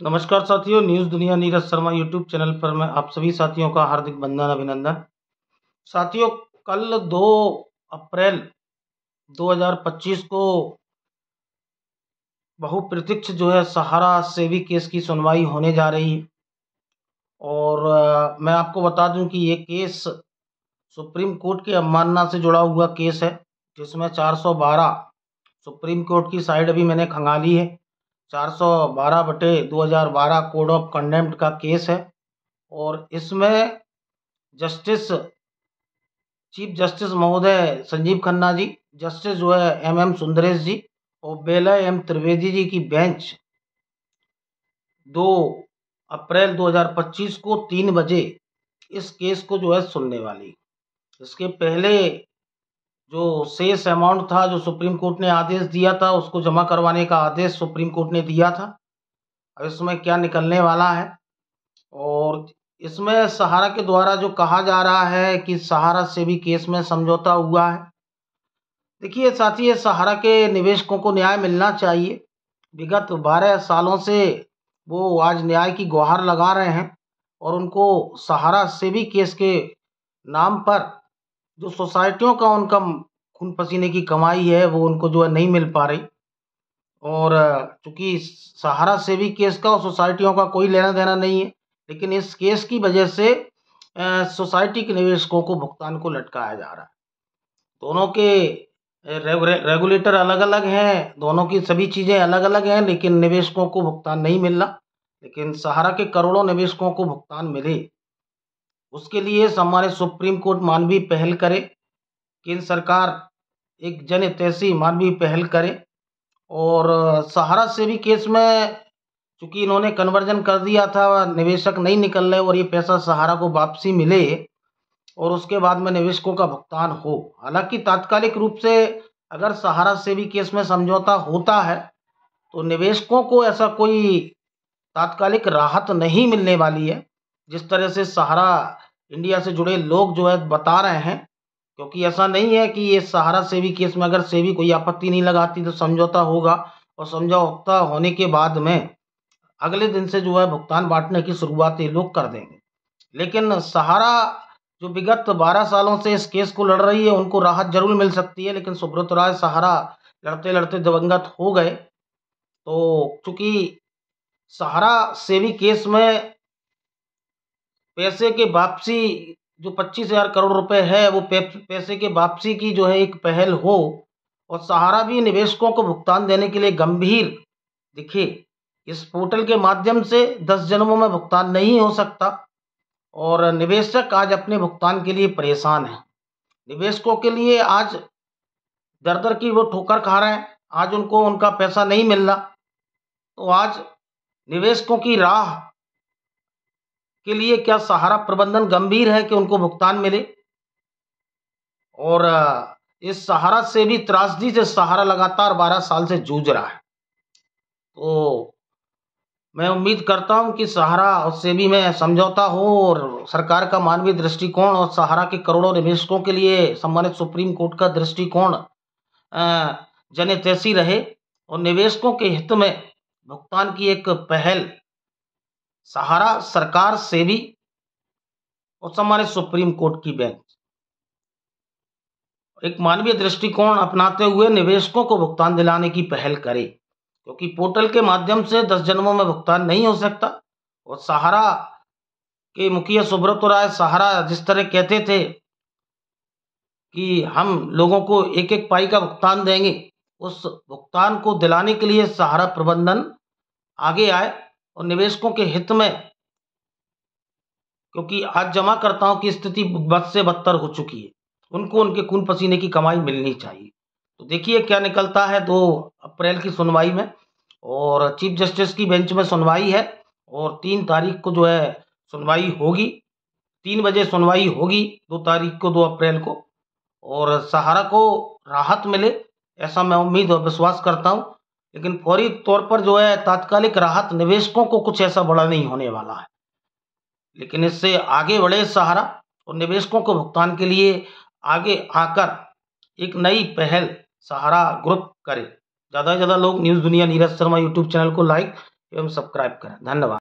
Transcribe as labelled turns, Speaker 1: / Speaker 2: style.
Speaker 1: नमस्कार साथियों, न्यूज़ दुनिया नीरज शर्मा यूट्यूब चैनल पर मैं आप सभी साथियों का हार्दिक वंदन अभिनंदन। साथियों, कल 2 अप्रैल 2025 को बहुप्रतीक्षित सहारा सेवी केस की सुनवाई होने जा रही है। और मैं आपको बता दूं कि ये केस सुप्रीम कोर्ट की अवमानना से जुड़ा हुआ केस है, जिसमें 412 सुप्रीम कोर्ट की साइड अभी मैंने खंगाली है। 412/2012 कोड ऑफ कंडक्ट का केस है और इसमें जस्टिस चीफ जस्टिस महोदय संजीव खन्ना जी, जस्टिस एम सुंदरेश जी और बेला एम त्रिवेदी जी की बेंच 2 अप्रैल 2025 को 3 बजे इस केस को सुनने वाली। इसके पहले जो शेष अमाउंट था, जो सुप्रीम कोर्ट ने आदेश दिया था, उसको जमा करवाने का आदेश सुप्रीम कोर्ट ने दिया था। अब इसमें क्या निकलने वाला है, और इसमें सहारा के द्वारा जो कहा जा रहा है कि सहारा से भी केस में समझौता हुआ है। देखिए साथी, सहारा के निवेशकों को न्याय मिलना चाहिए। विगत 12 सालों से वो आज न्याय की गुहार लगा रहे हैं और उनको सहारा से भी केस के नाम पर जो सोसाइटियों का उनका खून पसीने की कमाई है, वो उनको नहीं मिल पा रही। और चूंकि सहारा से भी केस का और सोसाइटियों का कोई लेना देना नहीं है, लेकिन इस केस की वजह से सोसाइटी के निवेशकों को भुगतान को लटकाया जा रहा है। दोनों के रेगुलेटर अलग अलग हैं, दोनों की सभी चीज़ें अलग अलग हैं, लेकिन निवेशकों को भुगतान नहीं मिल रहा। लेकिन सहारा के करोड़ों निवेशकों को भुगतान मिले, उसके लिए सम्मानित सुप्रीम कोर्ट मानवीय पहल करे, केंद्र सरकार एक जनहितैषी मानवीय पहल करे। और सहारा से भी केस में चूंकि इन्होंने कन्वर्जन कर दिया था, निवेशक नहीं निकल रहे और ये पैसा सहारा को वापसी मिले और उसके बाद में निवेशकों का भुगतान हो। हालांकि तात्कालिक रूप से अगर सहारा से भी केस में समझौता होता है तो निवेशकों को ऐसा कोई तात्कालिक राहत नहीं मिलने वाली है, जिस तरह से सहारा इंडिया से जुड़े लोग बता रहे हैं। क्योंकि ऐसा नहीं है कि ये सहारा सेवी केस में अगर सेवी कोई आपत्ति नहीं लगाती तो समझौता होगा, और समझौता होने के बाद में अगले दिन से भुगतान बांटने की शुरुआत ये लोग कर देंगे। लेकिन सहारा जो विगत 12 सालों से इस केस को लड़ रही है, उनको राहत जरूर मिल सकती है। लेकिन सुब्रत राय सहारा लड़ते लड़ते दिवंगत हो गए, तो चूंकि सहारा सेवी केस में पैसे के वापसी जो 25,000 करोड़ रुपए है, वो पैसे के वापसी की एक पहल हो और सहारा भी निवेशकों को भुगतान देने के लिए गंभीर दिखे। इस पोर्टल के माध्यम से 10 जन्मों में भुगतान नहीं हो सकता और निवेशक आज अपने भुगतान के लिए परेशान है। निवेशकों के लिए आज दर दर की वो ठोकर खा रहे हैं, आज उनको उनका पैसा नहीं मिल रहा। तो आज निवेशकों की राह के लिए क्या सहारा प्रबंधन गंभीर है कि उनको भुगतान मिले? और इस सहारा से भी त्रासदी से सहारा लगातार 12 साल से जूझ रहा है। तो मैं उम्मीद करता हूं कि सहारा और सेबी में समझौता हो और सरकार का मानवीय दृष्टिकोण और सहारा के करोड़ों निवेशकों के लिए सम्मानित सुप्रीम कोर्ट का दृष्टिकोण जनहितैषी रहे और निवेशकों के हित में भुगतान की एक पहल सहारा, सरकार, सेबी और सम्मानित सुप्रीम कोर्ट की बेंच एक मानवीय दृष्टिकोण अपनाते हुए निवेशकों को भुगतान दिलाने की पहल करे। क्योंकि पोर्टल के माध्यम से 10 जन्मों में भुगतान नहीं हो सकता। और सहारा के मुखिया सुब्रत राय सहारा जिस तरह कहते थे कि हम लोगों को एक एक पाई का भुगतान देंगे, उस भुगतान को दिलाने के लिए सहारा प्रबंधन आगे आए और निवेशकों के हित में, क्योंकि आज जमाकर्ताओं की स्थिति बद से बदतर हो चुकी है, उनको उनके खून पसीने की कमाई मिलनी चाहिए। तो देखिए क्या निकलता है 2 अप्रैल की सुनवाई में। और चीफ जस्टिस की बेंच में सुनवाई है और 3 तारीख को सुनवाई होगी। 3 बजे सुनवाई होगी 2 तारीख को, 2 अप्रैल को। और सहारा को राहत मिले ऐसा मैं उम्मीद और विश्वास करता हूं। लेकिन फौरी तौर पर तात्कालिक राहत निवेशकों को कुछ ऐसा बड़ा नहीं होने वाला है। लेकिन इससे आगे बढ़े सहारा और निवेशकों को भुगतान के लिए आगे आकर एक नई पहल सहारा ग्रुप करे। ज़्यादा से ज़्यादा लोग न्यूज़ दुनिया नीरज शर्मा यूट्यूब चैनल को लाइक एवं सब्सक्राइब करें। धन्यवाद।